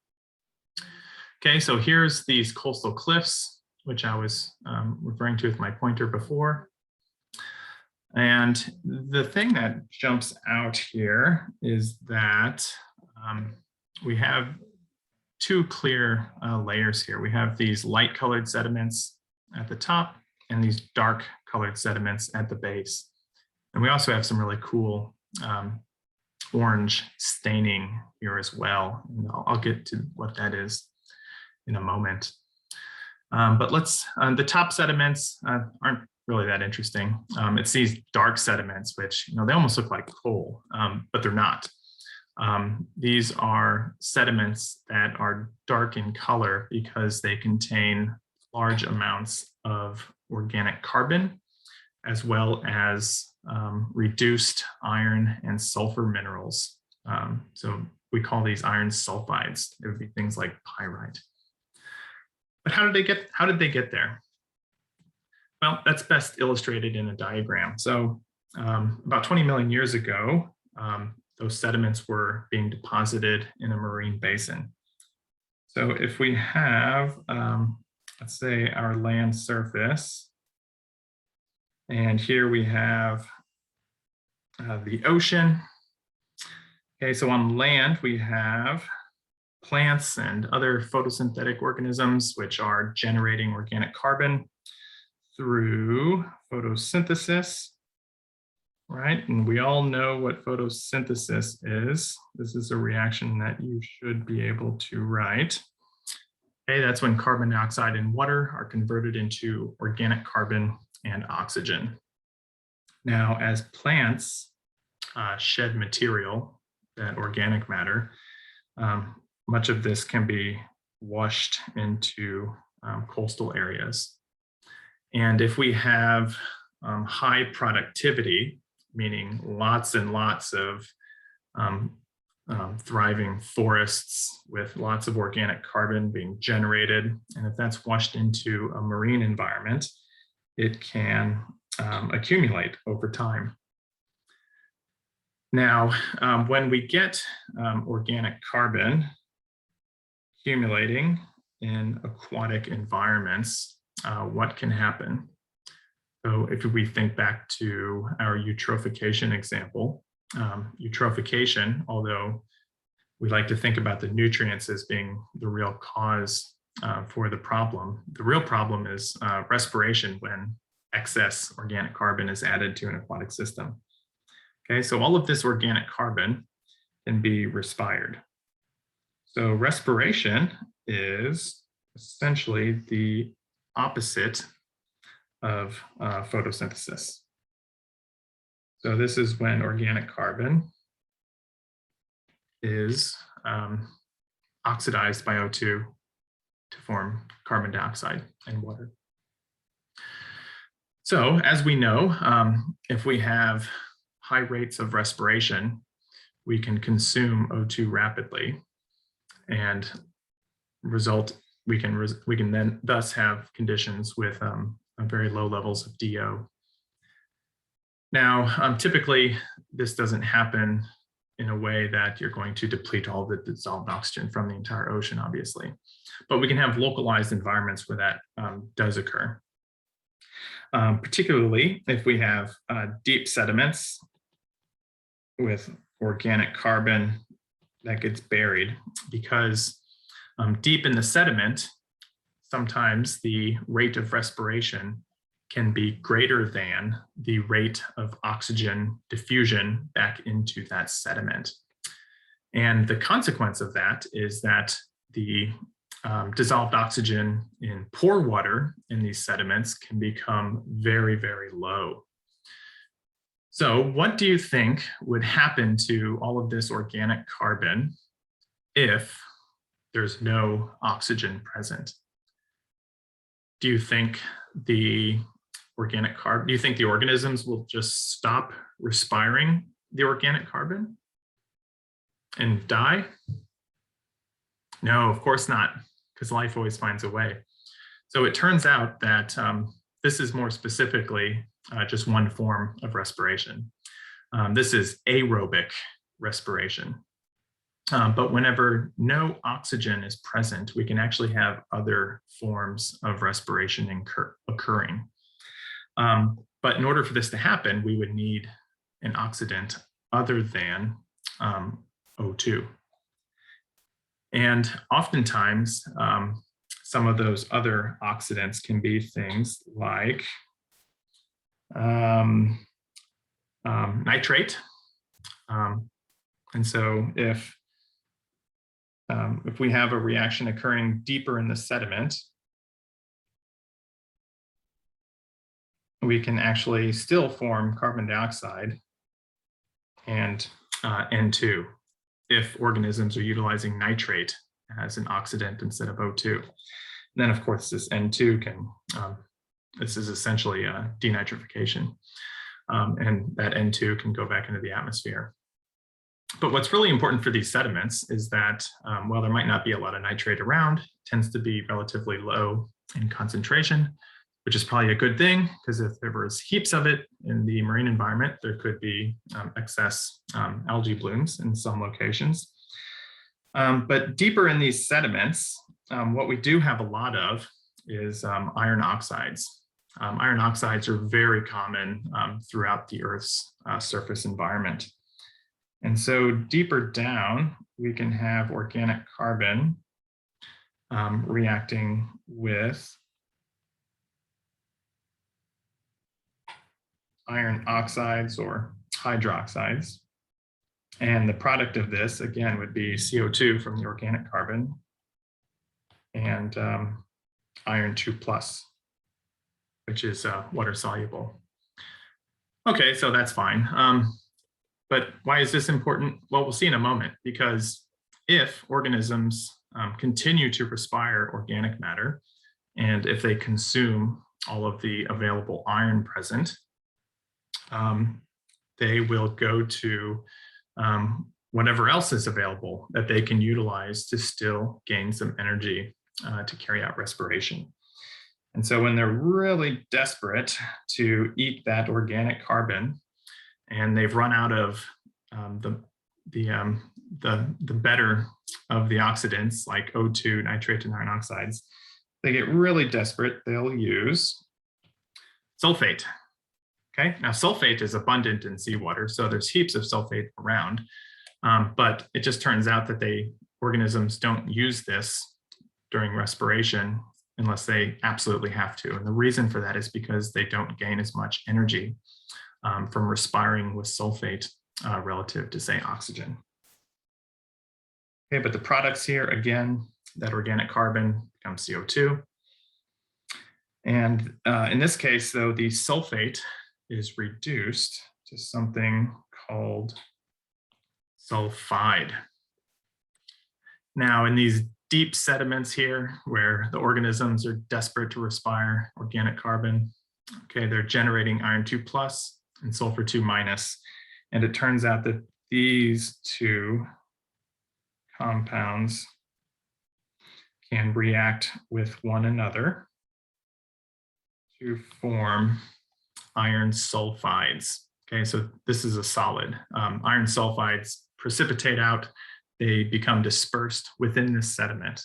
Okay, so here's these coastal cliffs, which I was referring to with my pointer before. And the thing that jumps out here is that we have two clear layers here. We have these light colored sediments at the top and these dark colored sediments at the base. And we also have some really cool orange staining here as well. And I'll get to what that is in a moment. But the top sediments aren't really that interesting. It's these dark sediments, which, they almost look like coal, but they're not. These are sediments that are dark in color because they contain large amounts of organic carbon, as well as reduced iron and sulfur minerals. So we call these iron sulfides. It would be things like pyrite. But how did they get there? Well, that's best illustrated in a diagram. So about 20 million years ago, those sediments were being deposited in a marine basin. So if we have, let's say, our land surface, and here we have the ocean. Okay, so on land, we have plants and other photosynthetic organisms, which are generating organic carbon through photosynthesis, right? And we all know what photosynthesis is. This is a reaction that you should be able to write. Okay, that's when carbon dioxide and water are converted into organic carbon and oxygen. Now, as plants shed material, that organic matter, much of this can be washed into coastal areas. And if we have high productivity, meaning lots and lots of thriving forests with lots of organic carbon being generated, and if that's washed into a marine environment, it can accumulate over time. Now, when we get organic carbon accumulating in aquatic environments, what can happen? So if we think back to our eutrophication example, eutrophication, although we like to think about the nutrients as being the real cause for the real problem is respiration when excess organic carbon is added to an aquatic system. Okay, so all of this organic carbon can be respired. So respiration is essentially the opposite of photosynthesis. So this is when organic carbon is oxidized by O2 to form carbon dioxide and water. So as we know, if we have high rates of respiration, we can consume O2 rapidly and we can then thus have conditions with very low levels of DO. Now, typically, this doesn't happen in a way that you're going to deplete all the dissolved oxygen from the entire ocean, obviously. But we can have localized environments where that does occur. Particularly if we have deep sediments with organic carbon that gets buried, because deep in the sediment, sometimes the rate of respiration can be greater than the rate of oxygen diffusion back into that sediment. And the consequence of that is that the dissolved oxygen in pore water in these sediments can become very, very low. So what do you think would happen to all of this organic carbon if there's no oxygen present? Do you think the organisms will just stop respiring the organic carbon and die? No, of course not, because life always finds a way. So it turns out that this is more specifically just one form of respiration. This is aerobic respiration. But whenever no oxygen is present, we can actually have other forms of respiration occurring. But in order for this to happen, we would need an oxidant other than O2. And oftentimes, some of those other oxidants can be things like nitrate. And so if we have a reaction occurring deeper in the sediment, we can actually still form carbon dioxide and N2 if organisms are utilizing nitrate as an oxidant instead of O2. And then, of course, this N2 can, this is essentially a denitrification, and that N2 can go back into the atmosphere. But what's really important for these sediments is that while there might not be a lot of nitrate around, it tends to be relatively low in concentration. which is probably a good thing, because if there was heaps of it in the marine environment, there could be excess algae blooms in some locations. But deeper in these sediments, what we do have a lot of is iron oxides. Iron oxides are very common throughout the Earth's surface environment. And so deeper down, we can have organic carbon reacting with iron oxides or hydroxides. And the product of this, again, would be CO2 from the organic carbon and iron 2+, which is water soluble. Okay, so that's fine. But why is this important? Well, we'll see in a moment, because if organisms continue to respire organic matter, and if they consume all of the available iron present, they will go to whatever else is available that they can utilize to still gain some energy to carry out respiration. And so when they're really desperate to eat that organic carbon, and they've run out of the better of the oxidants like O2, nitrate, and iron oxides, they get really desperate, they'll use sulfate. Okay, now sulfate is abundant in seawater, so there's heaps of sulfate around, but it just turns out that organisms don't use this during respiration unless they absolutely have to. And the reason for that is because they don't gain as much energy from respiring with sulfate relative to, say, oxygen. Okay, but the products here, again, that organic carbon becomes CO2. And in this case, though, the sulfate is reduced to something called sulfide. Now, in these deep sediments here, where the organisms are desperate to respire organic carbon, okay, they're generating iron 2+ and sulfur 2-. And it turns out that these two compounds can react with one another to form iron sulfides. Okay, so this is a solid. Iron sulfides precipitate out, they become dispersed within this sediment.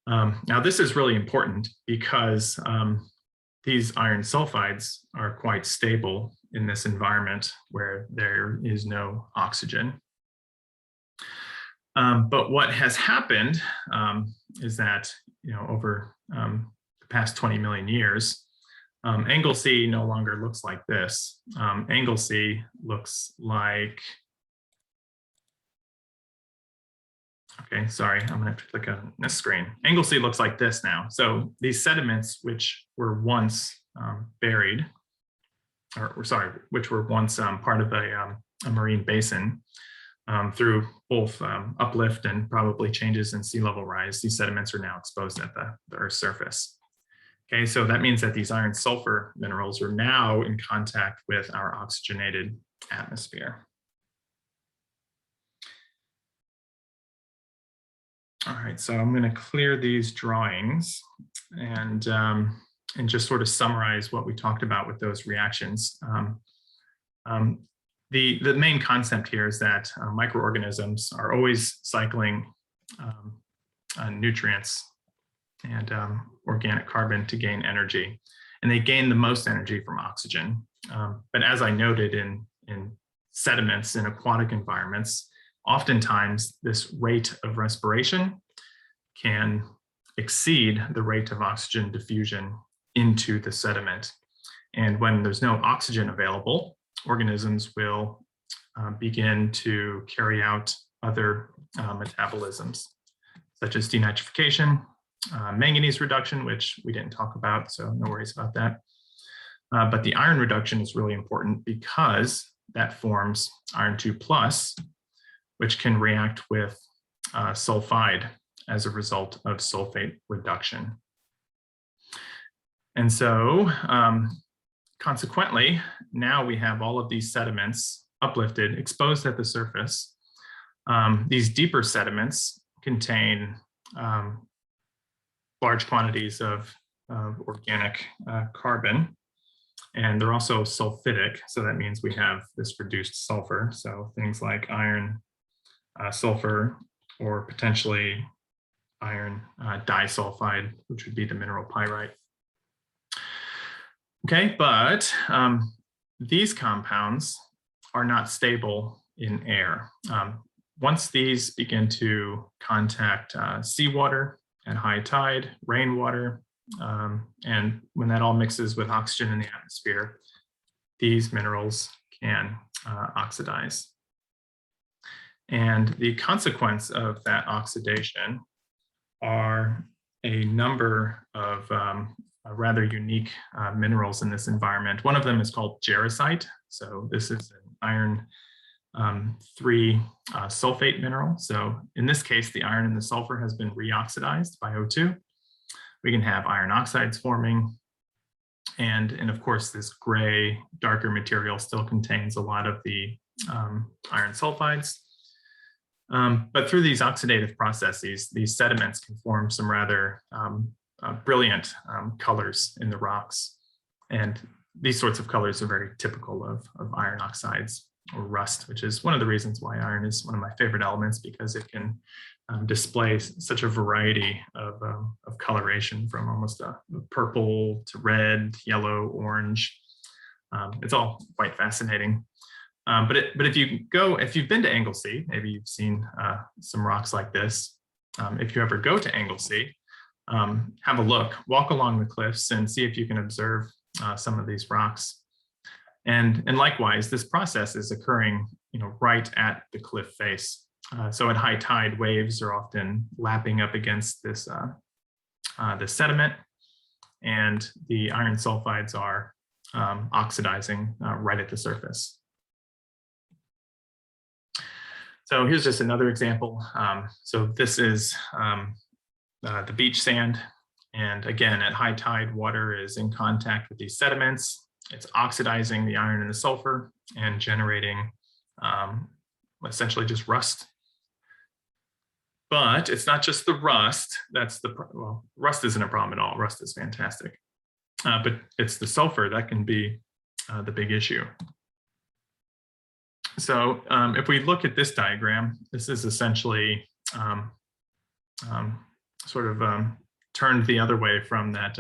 Now, this is really important because these iron sulfides are quite stable in this environment where there is no oxygen. But what has happened is that, over the past 20 million years, Anglesey no longer looks like this. Anglesey looks like, okay, sorry, I'm gonna have to click on this screen. Anglesey looks like this now. So these sediments, which were once buried, or sorry, which were once part of a marine basin, through both uplift and probably changes in sea level rise, these sediments are now exposed at the Earth's surface. Okay, so that means that these iron sulfur minerals are now in contact with our oxygenated atmosphere. All right, so I'm going to clear these drawings and just sort of summarize what we talked about with those reactions. The main concept here is that microorganisms are always cycling nutrients and organic carbon to gain energy, and they gain the most energy from oxygen. But as I noted, in sediments in aquatic environments, oftentimes this rate of respiration can exceed the rate of oxygen diffusion into the sediment. And when there's no oxygen available, organisms will begin to carry out other metabolisms, such as denitrification, manganese reduction, which we didn't talk about, so no worries about that. But the iron reduction is really important because that forms iron 2+, which can react with sulfide as a result of sulfate reduction. And so consequently, now we have all of these sediments uplifted, exposed at the surface. These deeper sediments contain large quantities of of organic carbon. And they're also sulfidic, so that means we have this reduced sulfur. So things like iron, sulfur, or potentially iron disulfide, which would be the mineral pyrite. Okay, but these compounds are not stable in air. Once these begin to contact seawater at high tide, rainwater, and when that all mixes with oxygen in the atmosphere, these minerals can oxidize. And the consequence of that oxidation are a number of rather unique minerals in this environment. One of them is called jarosite. So this is an iron 3 sulfate mineral. So in this case, the iron and the sulfur has been reoxidized by O2. We can have iron oxides forming. And of course, this gray, darker material still contains a lot of the iron sulfides. But through these oxidative processes, these sediments can form some rather brilliant colors in the rocks. And these sorts of colors are very typical of iron oxides or rust, which is one of the reasons why iron is one of my favorite elements, because it can display such a variety of coloration, from almost a purple to red, yellow, orange. It's all quite fascinating. But if you've been to Anglesey, maybe you've seen some rocks like this. If you ever go to Anglesey, have a look, walk along the cliffs and see if you can observe some of these rocks. And likewise, this process is occurring, right at the cliff face. So at high tide, waves are often lapping up against this the sediment, and the iron sulfides are oxidizing right at the surface. So here's just another example. So this is the beach sand. And again, at high tide, water is in contact with these sediments. It's oxidizing the iron and the sulfur and generating essentially just rust. But it's not just the rust. Well, rust isn't a problem at all. Rust is fantastic. But it's the sulfur that can be the big issue. So if we look at this diagram, this is essentially turned the other way from that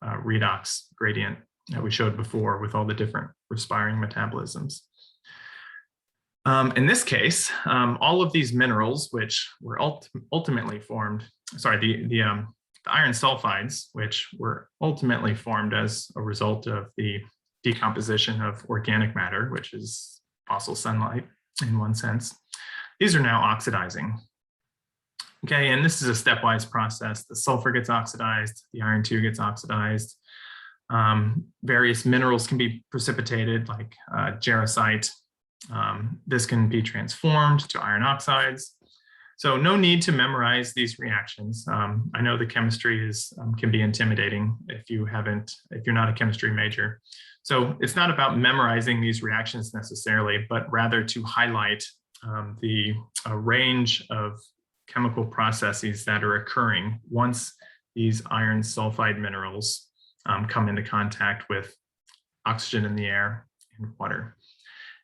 redox gradient that we showed before with all the different respiring metabolisms. In this case, all of these minerals, which were ultimately formed, the iron sulfides, which were ultimately formed as a result of the decomposition of organic matter, which is fossil sunlight in one sense, these are now oxidizing. Okay, and this is a stepwise process. The sulfur gets oxidized, the iron 2 gets oxidized. Various minerals can be precipitated, like jarosite. This can be transformed to iron oxides. So no need to memorize these reactions. I know the chemistry can be intimidating if you're not a chemistry major. So it's not about memorizing these reactions necessarily, but rather to highlight the range of chemical processes that are occurring once these iron sulfide minerals come into contact with oxygen in the air and water.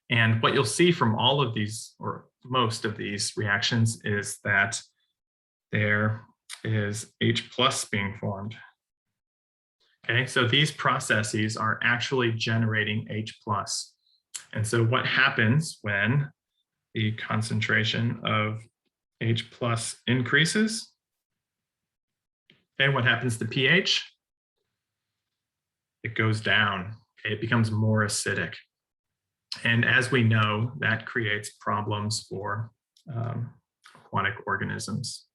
And what you'll see from all of these, or most of these reactions, is that there is H+ being formed. Okay, so these processes are actually generating H+. And so what happens when the concentration of H+ increases? Okay, what happens to pH? It goes down. Okay, it becomes more acidic. And as we know, that creates problems for aquatic organisms.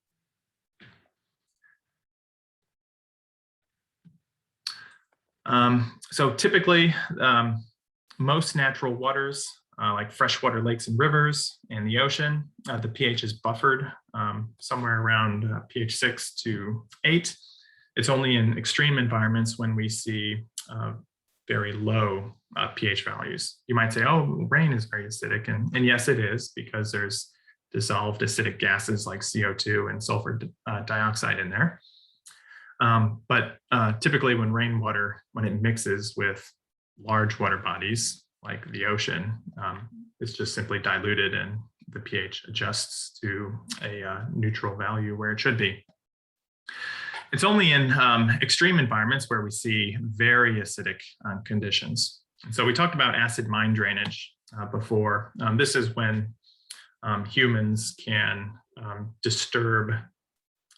So typically, most natural waters, like freshwater lakes and rivers and the ocean, the pH is buffered somewhere around pH 6 to 8. It's only in extreme environments when we see very low pH values. You might say, oh, rain is very acidic. And yes, it is, because there's dissolved acidic gases like CO2 and sulfur dioxide in there. But typically when rainwater, when it mixes with large water bodies like the ocean, it's just simply diluted and the pH adjusts to a neutral value where it should be. It's only in extreme environments where we see very acidic conditions. And so we talked about acid mine drainage before. This is when humans can disturb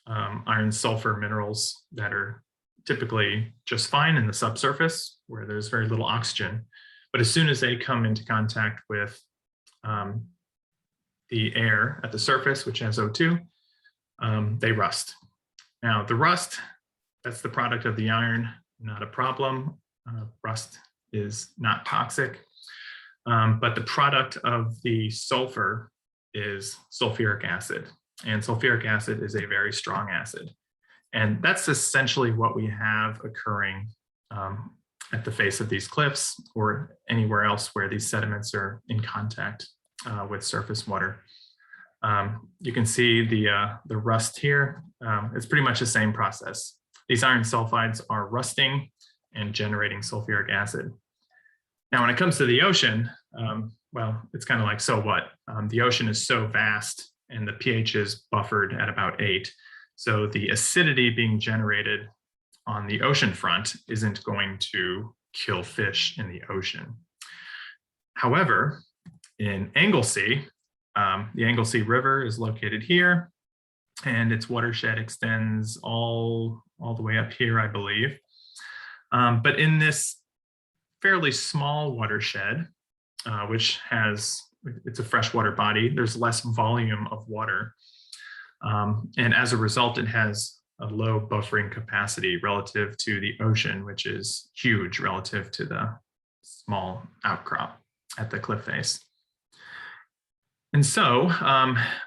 iron sulfur minerals that are typically just fine in the subsurface where there's very little oxygen. But as soon as they come into contact with the air at the surface, which has O2, they rust. Now, the rust, that's the product of the iron, not a problem. Rust is not toxic, but the product of the sulfur is sulfuric acid. And sulfuric acid is a very strong acid. And that's essentially what we have occurring at the face of these cliffs or anywhere else where these sediments are in contact with surface water. You can see the rust here. It's pretty much the same process. These iron sulfides are rusting and generating sulfuric acid. Now, when it comes to the ocean, well, it's kind of like, so what? The ocean is so vast and the pH is buffered at about 8. So the acidity being generated on the ocean front isn't going to kill fish in the ocean. However, in Anglesey, the Anglesey River is located here, and its watershed extends all the way up here, I believe. But in this fairly small watershed, which has, it's a freshwater body, there's less volume of water. And as a result, it has a low buffering capacity relative to the ocean, which is huge relative to the small outcrop at the cliff face. And so,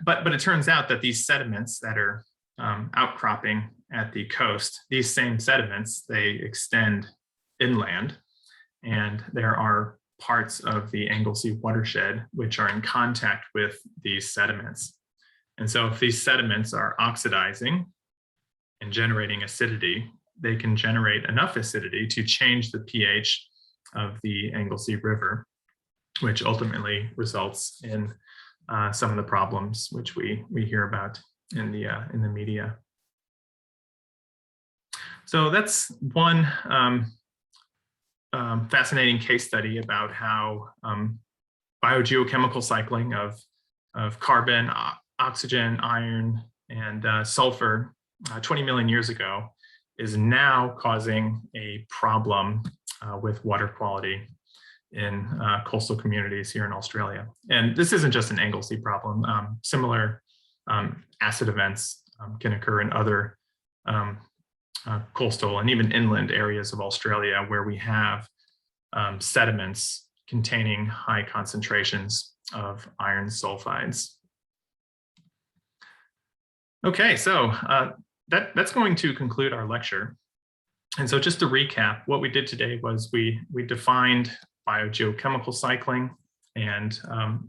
but it turns out that these sediments that are outcropping at the coast, these same sediments, they extend inland, and there are parts of the Anglesey watershed which are in contact with these sediments. And so if these sediments are oxidizing and generating acidity, they can generate enough acidity to change the pH of the Anglesey River, which ultimately results in some of the problems which we hear about in the media. So that's one fascinating case study about how biogeochemical cycling of carbon, oxygen, iron, and sulfur 20 million years ago is now causing a problem with water quality in coastal communities here in Australia. And this isn't just an Anglesey problem. Similar acid events can occur in other coastal and even inland areas of Australia where we have sediments containing high concentrations of iron sulfides. Okay, so that's going to conclude our lecture. And so just to recap, what we did today was we defined biogeochemical cycling. And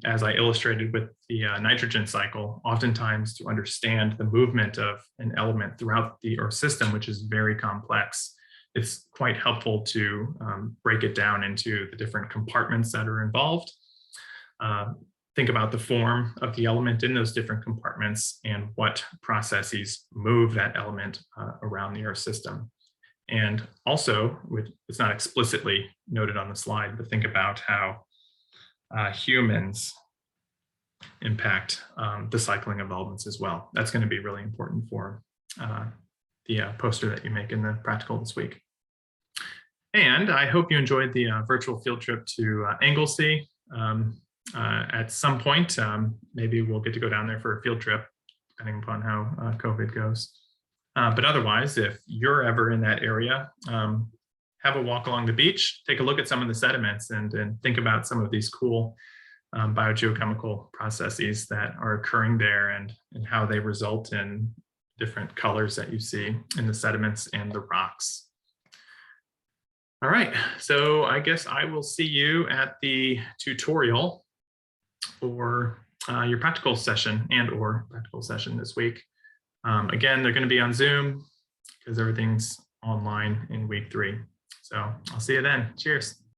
as I illustrated with the nitrogen cycle, oftentimes to understand the movement of an element throughout the Earth system, which is very complex, it's quite helpful to break it down into the different compartments that are involved. Think about the form of the element in those different compartments and what processes move that element around the Earth system. And also, it's not explicitly noted on the slide, but think about how humans impact the cycling of elements as well. That's going to be really important for the poster that you make in the practical this week. And I hope you enjoyed the virtual field trip to Anglesey. At some point, maybe we'll get to go down there for a field trip, depending upon how COVID goes. But otherwise, if you're ever in that area, have a walk along the beach, take a look at some of the sediments and think about some of these cool biogeochemical processes that are occurring there and how they result in different colors that you see in the sediments and the rocks. All right, so I guess I will see you at the tutorial for your practical session and/or practical session this week. Again, they're going to be on Zoom. because everything's online in week 3. So I'll see you then. Cheers.